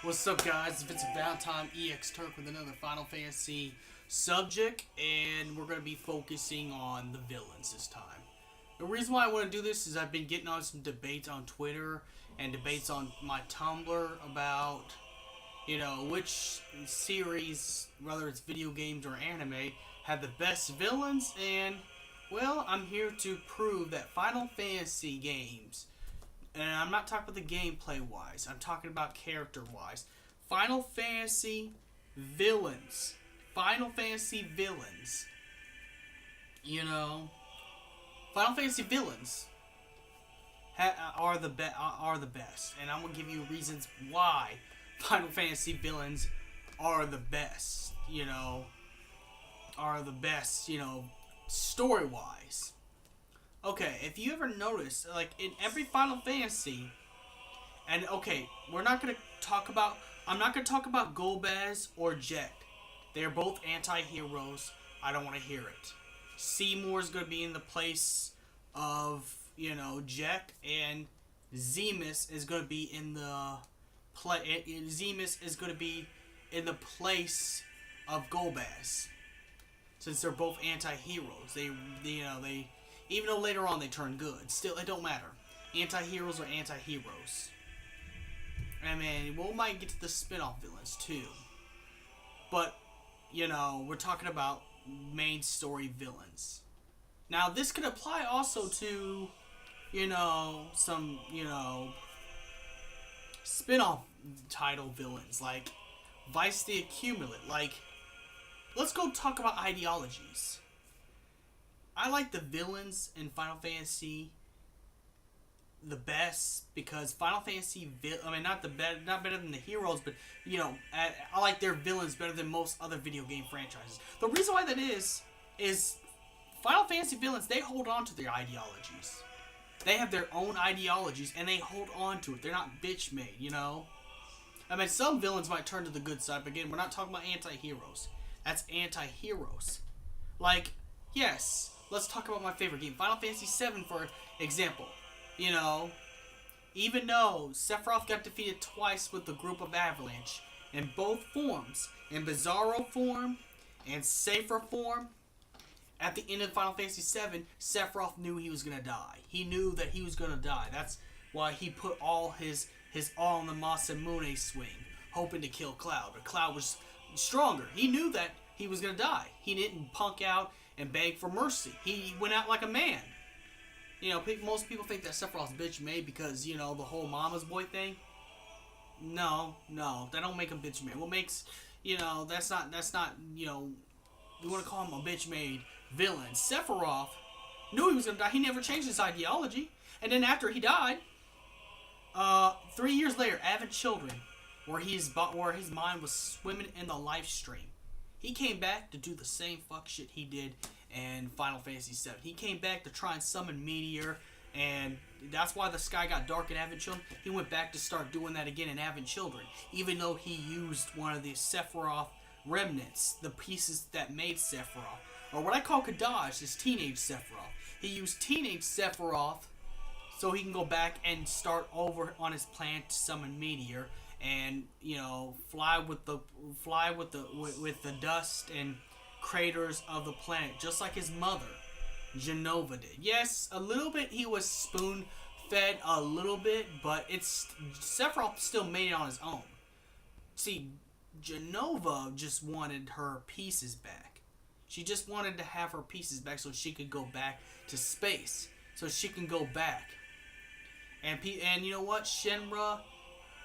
What's up, guys? It's Valentine EX Turk with another Final Fantasy subject, and we're going to be focusing on the villains this time. The reason why I want to do this is I've been getting on some debates on Twitter and debates on my Tumblr about, which series, whether it's video games or anime, have the best villains, and, well, I'm here to prove that Final Fantasy games, and I'm not talking about the gameplay wise, I'm talking about character wise. Final Fantasy villains. Final Fantasy villains. Final Fantasy villains are the best, and I'm gonna give you reasons why Final Fantasy villains are the best. Are the best. Story wise. Okay, if you ever notice, like in every Final Fantasy, and okay, we're not gonna talk about. I'm not gonna talk about Golbez or Jet. They're both anti-heroes. I don't want to hear it. Seymour's gonna be in the place of Jet, and Zemus is gonna be in the Zemus is gonna be in the place of Golbez, since they're both anti-heroes. They even though later on they turn good, still it don't matter. Anti-heroes are anti-heroes. I mean, we might get to the spin-off villains too. But, we're talking about main story villains. Now, this could apply also to, some, spin-off title villains, like Vice the Accumulate. Like, let's go talk about ideologies. I like the villains in Final Fantasy the best because Final Fantasy, not better than the heroes, but I like their villains better than most other video game franchises. The reason why that is Final Fantasy villains, they hold on to their ideologies. They have their own ideologies and they hold on to it. They're not bitch made, some villains might turn to the good side, but again, we're not talking about anti-heroes. That's anti-heroes. Like, yes, let's talk about my favorite game, Final Fantasy VII, for example. Even though Sephiroth got defeated twice with the group of Avalanche, in both forms, in Bizarro form and Safer form, at the end of Final Fantasy VII, Sephiroth knew he was going to die. He knew that he was going to die. That's why he put all his all in the Masamune swing, hoping to kill Cloud. But Cloud was stronger. He knew that he was going to die. He didn't punk out and beg for mercy. He went out like a man. Most people think that Sephiroth's bitch made because, the whole mama's boy thing. No, that don't make him bitch made. What makes, that's not, we want to call him a bitch made villain. Sephiroth knew he was going to die. He never changed his ideology. And then after he died, 3 years later, Avid Children, where his mind was swimming in the life stream, he came back to do the same fuck shit he did in Final Fantasy VII. He came back to try and summon Meteor, and that's why the sky got dark in Avid Children. He went back to start doing that again in Avid Children, even though he used one of the Sephiroth remnants, the pieces that made Sephiroth, or what I call Kadash is teenage Sephiroth. He used teenage Sephiroth so he can go back and start over on his plan to summon Meteor, and fly with the dust and craters of the planet, just like his mother, Genova, did. Yes, a little bit he was spoon-fed a little bit, but Sephiroth still made it on his own. See, Genova just wanted her pieces back. She just wanted to have her pieces back so she could go back to space, so she can go back. And you know what? Shenra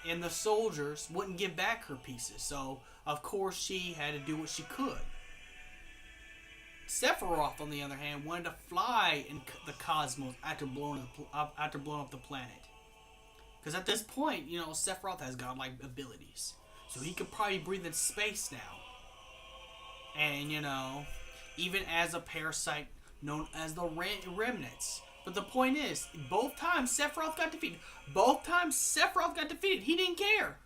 and the soldiers wouldn't give back her pieces, so of course she had to do what she could. Sephiroth, on the other hand, wanted to fly in the cosmos after blowing up the planet. Because at this point, Sephiroth has godlike abilities. So he could probably breathe in space now. And, even as a parasite known as the Remnants. But the point is, both times Sephiroth got defeated. He didn't care.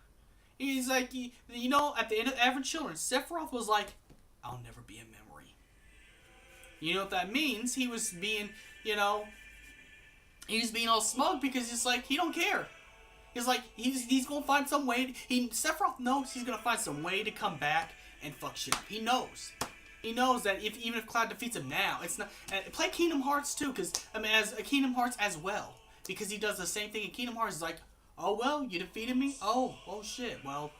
He's like, at the end of Average Children, Sephiroth was like, I'll never be a memory. You know what that means? He was being, he was being all smug because it's like, he don't care. He's like, he's gonna find some way. Sephiroth knows he's gonna find some way to come back and fuck shit up. He knows. He knows that even if Cloud defeats him now, it's not. Play Kingdom Hearts too, because I mean, as Kingdom Hearts as well, because he does the same thing in Kingdom Hearts. He's like, oh well, you defeated me. Oh shit. Well,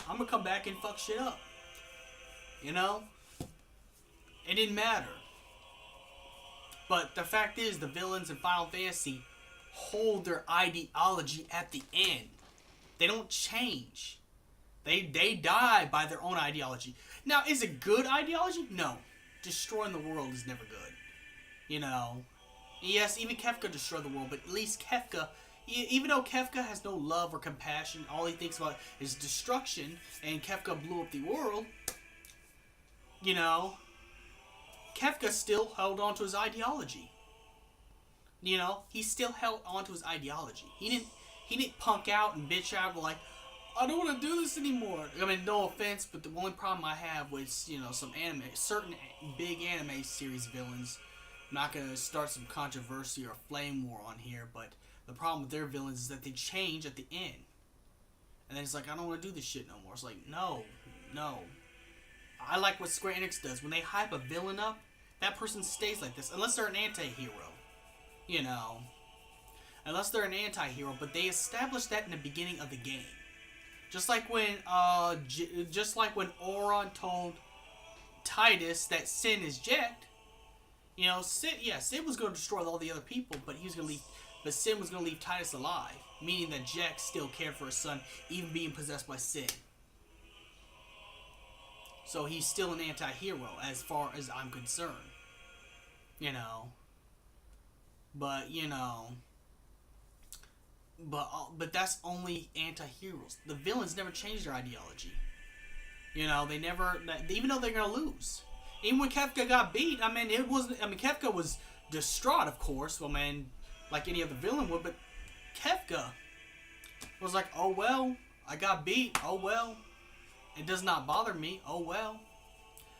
I'm gonna come back and fuck shit up. You know, it didn't matter. But the fact is, the villains in Final Fantasy hold their ideology at the end. They don't change. They die by their own ideology. Now, is it good ideology? No. Destroying the world is never good. You know. Yes, even Kefka destroyed the world, but at least Kefka, even though Kefka has no love or compassion, all he thinks about is destruction, and Kefka blew up the world, you know, Kefka still held on to his ideology. You know, he still held on to his ideology. He didn't punk out and bitch out like, I don't want to do this anymore. I mean, no offense, but the only problem I have was, you know, certain big anime series villains. I'm not going to start some controversy or flame war on here, but the problem with their villains is that they change at the end. And then it's like, I don't want to do this shit no more. It's like, no. I like what Square Enix does. When they hype a villain up, that person stays like this. Unless they're an anti-hero. You know. Unless they're an anti-hero. But they established that in the beginning of the game. Just like when Auron told Titus that Sin is Jacked. You know, Sin was going to destroy all the other people, but Sin was going to leave Titus alive. Meaning that Jack still cared for his son, even being possessed by Sin. So he's still an anti-hero as far as I'm concerned. You know. But, you know. But that's only anti-heroes. The villains never change their ideology. You know, they never, even though they're going to lose. Even when Kefka got beat, Kefka was distraught, of course. Well, man, like any other villain would, but Kefka was like, oh well, I got beat, oh well. It does not bother me, oh well.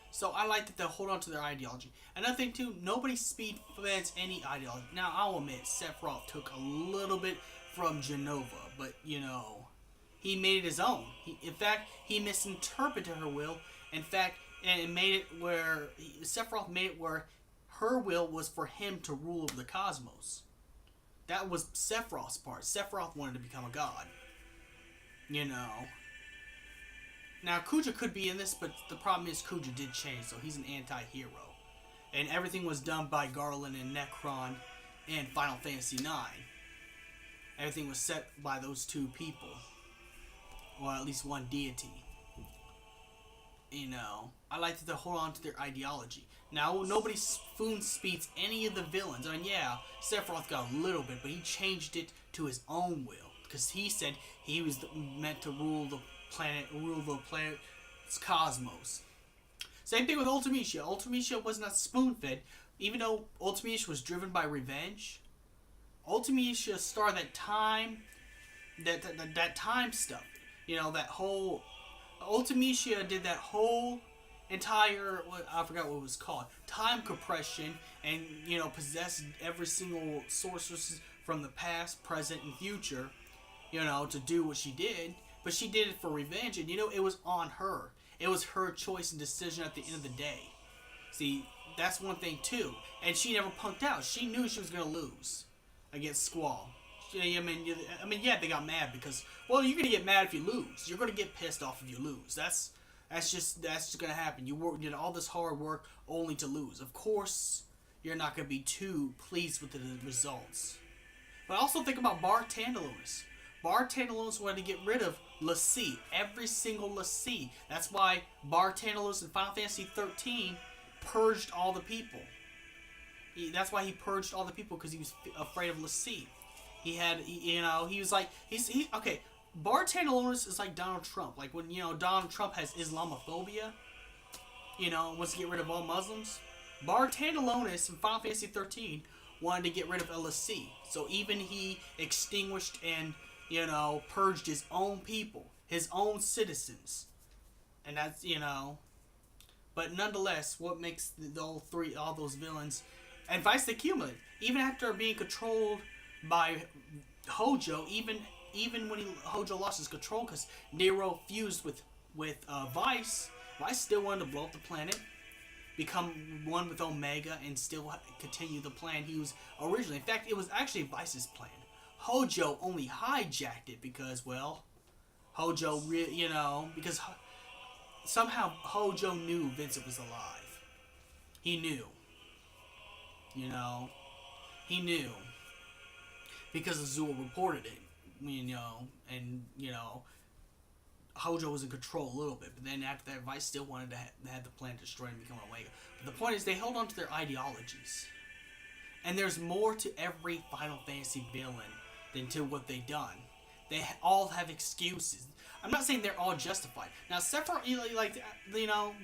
So I like that they hold on to their ideology. Another thing too, nobody speed feds any ideology. Now, I'll admit, Sephiroth took a little bit from Genova, but, you know, he made it his own. In fact, he misinterpreted her will. In fact, and it made it where Sephiroth made it where her will was for him to rule over the cosmos. That was Sephiroth's part. Sephiroth wanted to become a god. You know. Now, Kuja could be in this, but the problem is Kuja did change, so he's an anti-hero. And everything was done by Garland and Necron in Final Fantasy IX. Everything was set by those two people. Or at least one deity. You know, I like that they hold on to their ideology. Now, nobody spoon speeds any of the villains. I mean, yeah, Sephiroth got a little bit, but he changed it to his own will. Because he said he was meant to rule the planet's cosmos. Same thing with Ultimecia. Ultimecia was not spoon-fed. Even though Ultimecia was driven by revenge, Ultimecia started that time, that time stuff. You know, that whole... Ultimecia did that whole entire, I forgot what it was called, time compression, and, you know, possessed every single sorceress from the past, present, and future, you know, to do what she did. But she did it for revenge, and, you know, it was on her. It was her choice and decision at the end of the day. See, that's one thing, too. And she never punked out. She knew she was going to lose against Squall. I mean, yeah, they got mad because, well, you're gonna get mad if you lose. You're gonna get pissed off if you lose. That's just gonna happen. You did all this hard work only to lose. Of course, you're not gonna be too pleased with the results. But also think about Bar Tantalus. Bar Tantalus wanted to get rid of l'Cie, every single l'Cie. That's why Bar Tantalus in Final Fantasy 13 purged all the people. That's why he purged all the people, because he was afraid of l'Cie. He was like, okay, Bar Tantalus is like Donald Trump. Like when, you know, Donald Trump has Islamophobia, you know, wants to get rid of all Muslims. Bar Tantalus in Final Fantasy 13 wanted to get rid of l'Cie. So even he extinguished and, you know, purged his own people, his own citizens. And that's, you know, but nonetheless, what makes all those villains, and Vice the Cumulative, even after being controlled by Hojo, even even when Hojo lost his control, because Nero fused with Vice. Vice still wanted to blow up the planet, become one with Omega, and still continue the plan he was originally. In fact, it was actually Vice's plan. Hojo only hijacked it because, well, Hojo, because somehow Hojo knew Vincent was alive. He knew. He knew. Because Azul reported it, and, Hojo was in control a little bit. But then after that, Vice still wanted to have the planet destroyed and become Omega. But the point is, they held on to their ideologies. And there's more to every Final Fantasy villain than to what they've done. They all have excuses. I'm not saying they're all justified. Now, Sephiroth,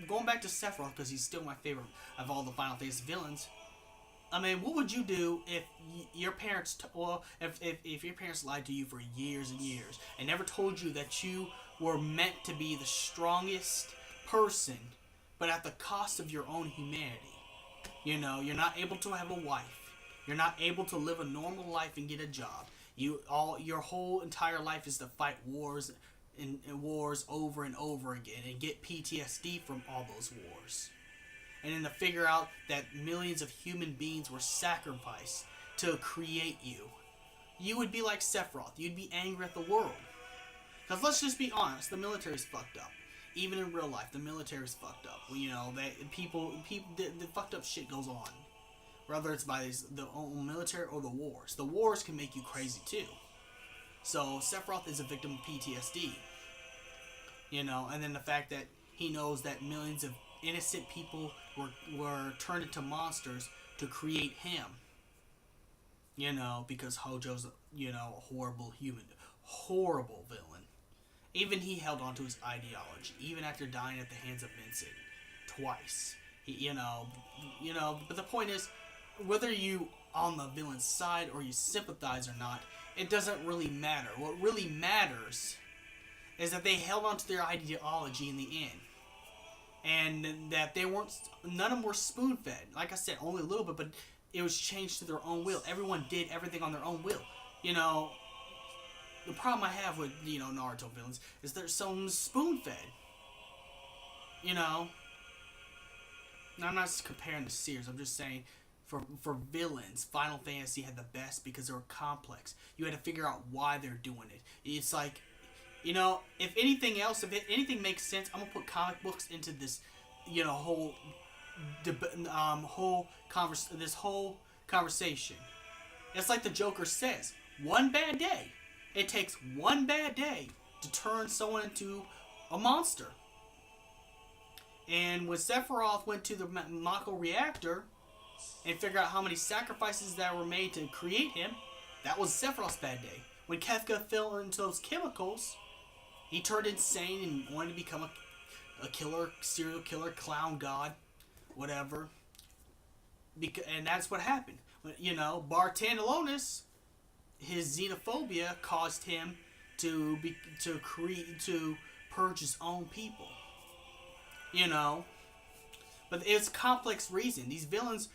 going back to Sephiroth, because he's still my favorite of all the Final Fantasy villains. I mean, what would you do if your parents, if your parents lied to you for years and years and never told you that you were meant to be the strongest person, but at the cost of your own humanity? You're not able to have a wife. You're not able to live a normal life and get a job. Your whole entire life is to fight wars and wars over and over again and get PTSD from all those wars. And then to figure out that millions of human beings were sacrificed to create you. You would be like Sephiroth. You'd be angry at the world. Because let's just be honest, the military's fucked up. Even in real life, the military's fucked up. The fucked up shit goes on. Whether it's by the military or the wars. The wars can make you crazy too. So Sephiroth is a victim of PTSD. And then the fact that he knows that millions of innocent people were turned into monsters to create him. Because Hojo's, a horrible horrible villain. Even he held on to his ideology, even after dying at the hands of Vincent twice. But the point is, whether you on the villain's side or you sympathize or not, it doesn't really matter. What really matters is that they held on to their ideology in the end. And that none of them were spoon-fed. Like I said, only a little bit, but it was changed to their own will. Everyone did everything on their own will. The problem I have with, Naruto villains is they're so spoon-fed. Now, I'm not just comparing the series. I'm just saying, for villains, Final Fantasy had the best because they were complex. You had to figure out why they're doing it. It's like, if anything makes sense, I'm gonna put comic books into this, whole conversation. It's like the Joker says, one bad day. It takes one bad day to turn someone into a monster. And when Sephiroth went to the Mako reactor and figured out how many sacrifices that were made to create him, that was Sephiroth's bad day. When Kefka fell into those chemicals, he turned insane and wanted to become a killer, serial killer, clown god, whatever. And that's what happened. Bartandalonis, his xenophobia caused him to purge his own people. But it's a complex reason. These villains,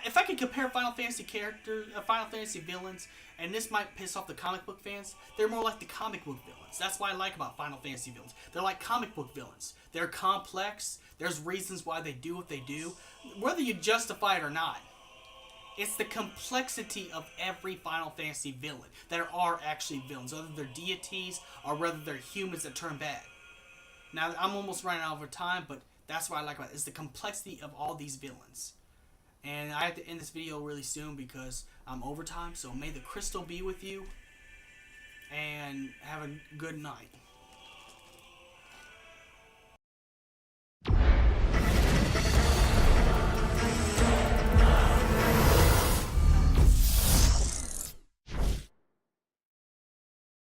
if I could compare Final Fantasy villains, and this might piss off the comic book fans, they're more like the comic book villains. That's what I like about Final Fantasy villains. They're like comic book villains. They're complex. There's reasons why they do what they do, whether you justify it or not. It's the complexity of every Final Fantasy villain that are actually villains, whether they're deities or whether they're humans that turn bad. Now, I'm almost running out of time, but that's what I like about it. It's the complexity of all these villains. And I have to end this video really soon because I'm over time. So may the crystal be with you. And have a good night.